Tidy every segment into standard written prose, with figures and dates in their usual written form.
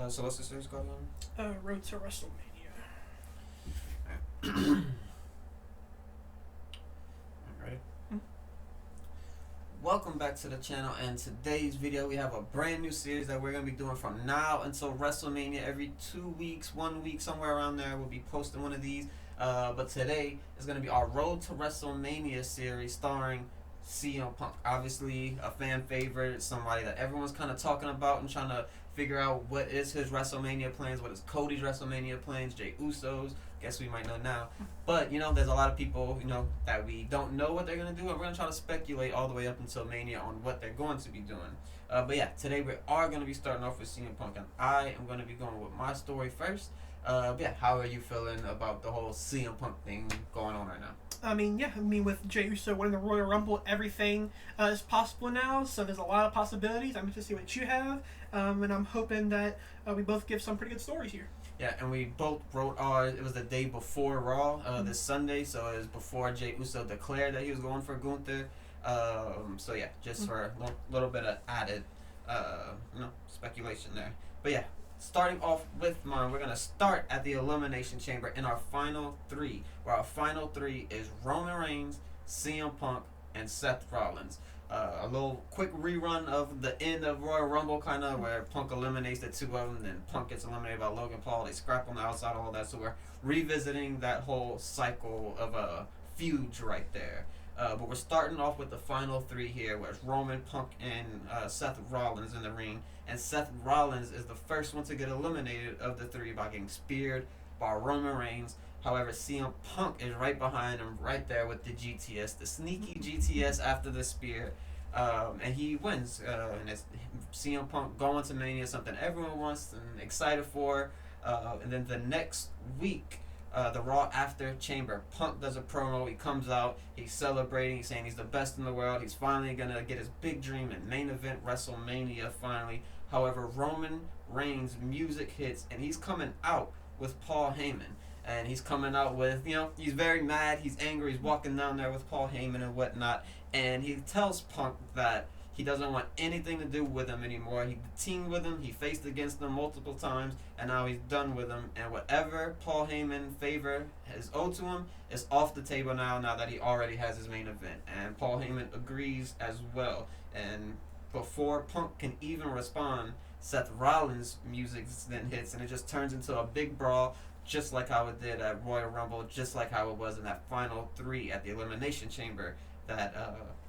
So what's the series called again? Road to WrestleMania. Alright. Welcome back to the channel, and today's video we have a brand new series that we're going to be doing from now until WrestleMania. Every 2 weeks, 1 week, somewhere around there, we'll be posting one of these. But today is going to be our Road to WrestleMania series starring CM Punk. Obviously a fan favorite, somebody that everyone's kind of talking about and trying to figure out what is his WrestleMania plans, what is Cody's WrestleMania plans, Jey Uso's. Guess we might know now. But, there's a lot of people, that we don't know what they're going to do, and we're going to try to speculate all the way up until Mania on what they're going to be doing. But yeah, today we are going to be starting off with CM Punk, and I am going to be going with my story first. Yeah, how are you feeling about the whole CM Punk thing going on right now? With Jey Uso winning the Royal Rumble, everything is possible now, so there's a lot of possibilities. I'm interested to see what you have, and I'm hoping that we both give some pretty good stories here. Yeah, and we both wrote it was the day before Raw, this Sunday, so it was before Jey Uso declared that he was going for Gunther. So yeah, just for a little bit of added, speculation there. But yeah, starting off with mine, we're going to start at the Elimination Chamber in our final three, where our final three is Roman Reigns, CM Punk, and Seth Rollins. A little quick rerun of the end of Royal Rumble, kind of, where Punk eliminates the two of them, then Punk gets eliminated by Logan Paul. They scrap on the outside, all that. So we're revisiting that whole cycle of feuds right there. But we're starting off with the final three here, where it's Roman, Punk, and Seth Rollins in the ring. And Seth Rollins is the first one to get eliminated of the three by getting speared by Roman Reigns. However, CM Punk is right behind him, right there with the GTS, the sneaky GTS after the spear. And he wins. And it's CM Punk going to Mania, something everyone wants and excited for. And then the next week, the Raw After Chamber, Punk does a promo. He comes out, he's celebrating, he's saying he's the best in the world. He's finally going to get his big dream in main event WrestleMania finally. However, Roman Reigns' music hits, and he's coming out with Paul Heyman. And he's coming out with, he's very mad, he's angry, he's walking down there with Paul Heyman and whatnot. And he tells Punk that he doesn't want anything to do with him anymore. He teamed with him, he faced against him multiple times, and now he's done with him. And whatever Paul Heyman favor is owed to him is off the table now that he already has his main event. And Paul Heyman agrees as well. And before Punk can even respond, Seth Rollins' music then hits, and it just turns into a big brawl, just like how it did at Royal Rumble, just like how it was in that final three at the Elimination Chamber that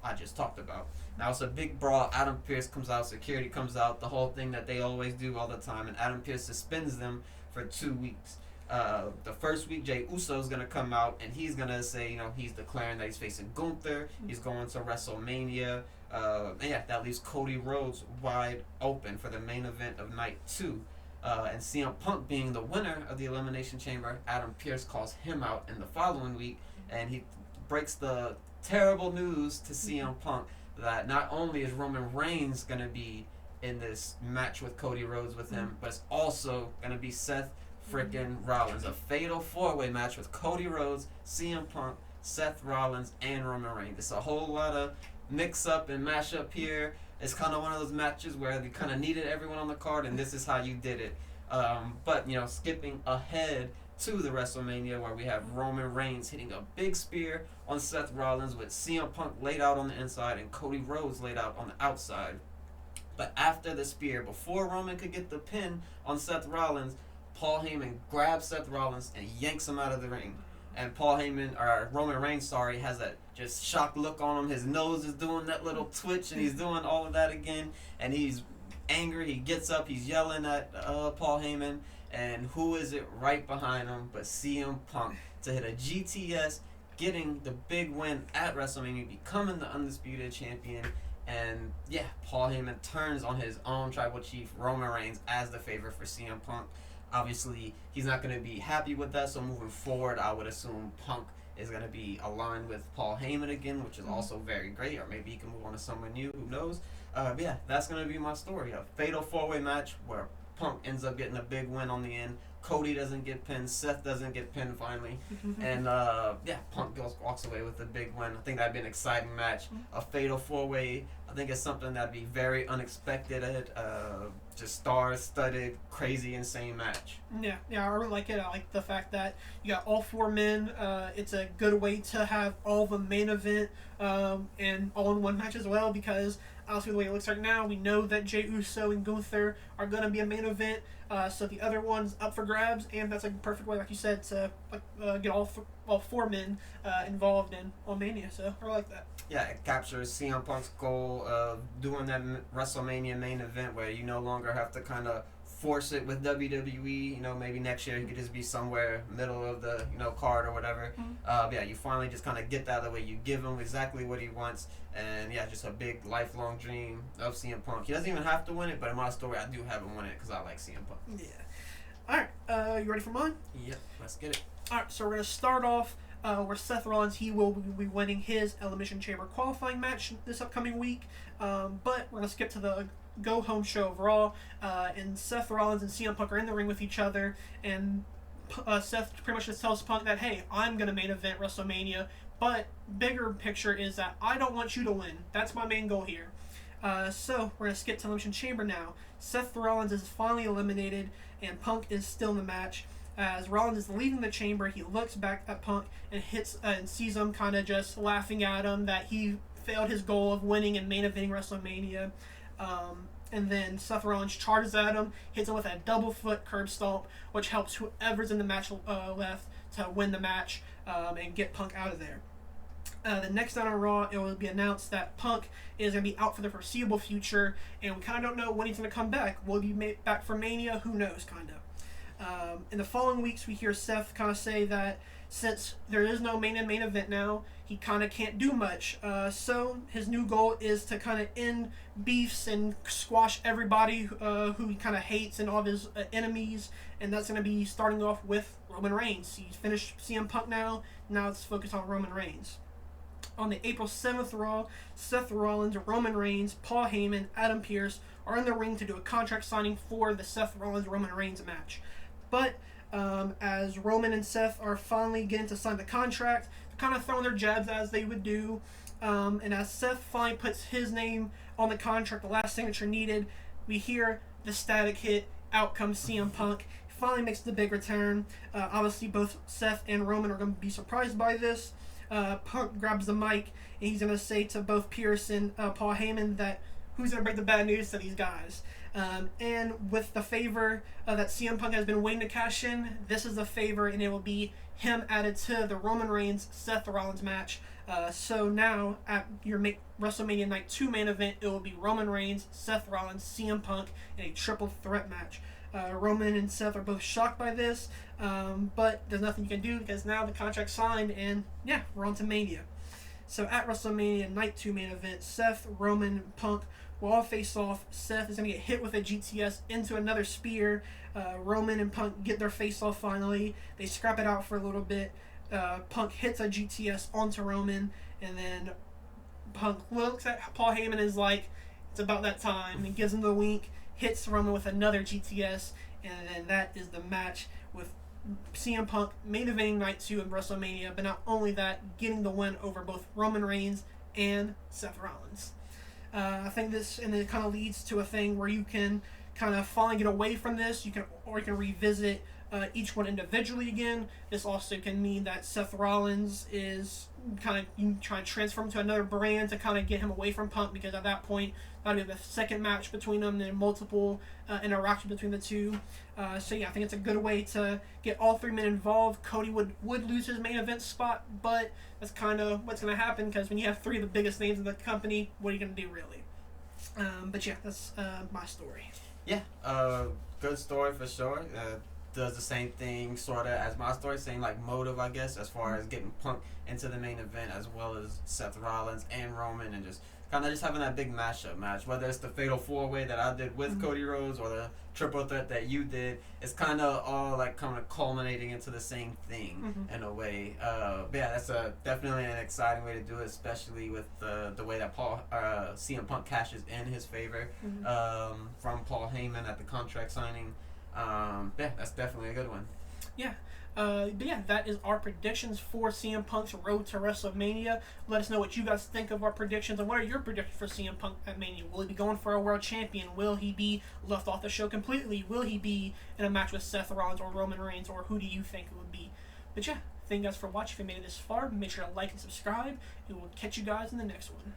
I just talked about. Now it's a big brawl. Adam Pearce comes out, security comes out, the whole thing that they always do all the time, and Adam Pearce suspends them for 2 weeks. The first week, Jey Uso is going to come out, and he's going to say, he's declaring that he's facing Gunther, he's going to WrestleMania, and yeah, that leaves Cody Rhodes wide open for the main event of night 2. And CM Punk being the winner of the Elimination Chamber, Adam Pearce calls him out in the following week, and he breaks the terrible news to CM Punk that not only is Roman Reigns going to be in this match with Cody Rhodes with him, but it's also going to be Seth freaking Rollins. A fatal 4-way match with Cody Rhodes, CM Punk, Seth Rollins, and Roman Reigns. It's a whole lot of mix up and mash up here. It's kind of one of those matches where they kind of needed everyone on the card, and this is how you did it. But, skipping ahead to the WrestleMania, where we have Roman Reigns hitting a big spear on Seth Rollins with CM Punk laid out on the inside and Cody Rhodes laid out on the outside. But after the spear, before Roman could get the pin on Seth Rollins, Paul Heyman grabs Seth Rollins and yanks him out of the ring. And Roman Reigns, has that just shocked look on him. His nose is doing that little twitch, and he's doing all of that again. And he's angry. He gets up. He's yelling at Paul Heyman. And who is it right behind him but CM Punk to hit a GTS, getting the big win at WrestleMania, becoming the undisputed champion. And yeah, Paul Heyman turns on his own tribal chief, Roman Reigns, as the favorite for CM Punk. Obviously, he's not going to be happy with that, so moving forward, I would assume Punk is going to be aligned with Paul Heyman again, which is also very great, or maybe he can move on to someone new, who knows. But yeah, that's going to be my story. A fatal 4-way match where Punk ends up getting a big win on the end. Cody doesn't get pinned. Seth doesn't get pinned finally. And Punk walks away with a big win. I think that'd be an exciting match. A fatal 4-way. I think it's something that'd be very unexpected. Just star-studded, crazy, insane match. Yeah, I really like it. I like the fact that you got all 4 men. It's a good way to have all the main event and all in one match as well, because obviously the way it looks right now, we know that Jey Uso and Gunther are going to be a main event. So the other one's up for grabs, and that's a perfect way, like you said, to get all 4 men involved on Mania. So I like that. Yeah, it captures CM Punk's goal of doing that WrestleMania main event where you no longer have to kind of force it with WWE. Maybe next year he could just be somewhere middle of the card or whatever. You finally just kind of get that out of the way. You give him exactly what he wants, and just a big lifelong dream of CM Punk. He doesn't even have to win it, but in my story, I do have him win it because I like CM Punk. Yeah. All right, you ready for mine? Yep, let's get it. All right, so we're gonna start off where Seth Rollins, he will be winning his Elimination Chamber qualifying match this upcoming week. But we're going to skip to the go-home show of Raw. And Seth Rollins and CM Punk are in the ring with each other. And Seth pretty much just tells Punk that, hey, I'm going to main event WrestleMania. But bigger picture is that I don't want you to win. That's my main goal here. So we're going to skip to Elimination Chamber now. Seth Rollins is finally eliminated, and Punk is still in the match. As Rollins is leaving the chamber, he looks back at Punk and sees him kind of just laughing at him that he failed his goal of winning and main eventing WrestleMania. And then Seth Rollins charges at him, hits him with a double foot curb stomp, which helps whoever's in the match left to win the match and get Punk out of there. The next night on Raw, it will be announced that Punk is going to be out for the foreseeable future, and we kind of don't know when he's going to come back. Will he be back for Mania? Who knows, kind of. In the following weeks, we hear Seth kind of say that since there is no main event now, he kind of can't do much. So his new goal is to kind of end beefs and squash everybody who he kind of hates and all of his enemies. And that's going to be starting off with Roman Reigns. He's finished CM Punk now. Now it's focused on Roman Reigns. On the April 7th Raw, Seth Rollins, Roman Reigns, Paul Heyman, Adam Pearce are in the ring to do a contract signing for the Seth Rollins-Roman Reigns match. But as Roman and Seth are finally getting to sign the contract, they're kind of throwing their jabs as they would do. And as Seth finally puts his name on the contract, the last signature needed, we hear the static hit. Out comes CM Punk. He finally makes the big return. Obviously, both Seth and Roman are going to be surprised by this. Punk grabs the mic, and he's going to say to both Pearce and Paul Heyman that who's going to break the bad news to these guys. And with the favor that CM Punk has been waiting to cash in, this is the favor, and it will be him added to the Roman Reigns-Seth Rollins match. So now, at your WrestleMania Night 2 main event, it will be Roman Reigns, Seth Rollins, CM Punk in a triple threat match. Roman and Seth are both shocked by this, but there's nothing you can do because now the contract's signed, and we're on to Mania. So at WrestleMania Night 2 main event, Seth, Roman, Punk will all face off. Seth is going to get hit with a GTS into another spear. Roman and Punk get their face off finally. They scrap it out for a little bit. Punk hits a GTS onto Roman, and then Punk looks at Paul Heyman and is like, it's about that time, and gives him the wink, hits Roman with another GTS, and then that is the match with CM Punk main eventing Night 2 of WrestleMania, but not only that, getting the win over both Roman Reigns and Seth Rollins. I think this, and it kind of leads to a thing where you can kind of finally get away from this. You can revisit each one individually again. This also can mean that Seth Rollins is kind of, you try to transform to another brand to kind of get him away from Punk, because at that point that'll be the second match between them and multiple interactions between the two. I think it's a good way to get all 3 men involved. Cody would lose his main event spot, but that's kind of what's going to happen, because when you have 3 of the biggest names in the company, what are you going to do really? That's my story. Good story for sure. does the same thing sort of as my story, same like motive, I guess, as far as getting Punk into the main event, as well as Seth Rollins and Roman, and just kind of just having that big mashup match, whether it's the Fatal 4-Way that I did with Cody Rhodes or the Triple Threat that you did. It's kind of all like kind of culminating into the same thing in a way. But yeah, that's definitely an exciting way to do it, especially with the way that CM Punk cashes in his favor from Paul Heyman at the contract signing. Yeah, that's definitely a good one. Yeah. But yeah, that is our predictions for CM Punk's road to WrestleMania. Let us know what you guys think of our predictions, and what are your predictions for CM Punk at Mania? Will he be going for a world champion? Will he be left off the show completely? Will he be in a match with Seth Rollins or Roman Reigns, or who do you think it would be? But yeah, thank you guys for watching. If you made it this far, make sure to like and subscribe, and we'll catch you guys in the next one.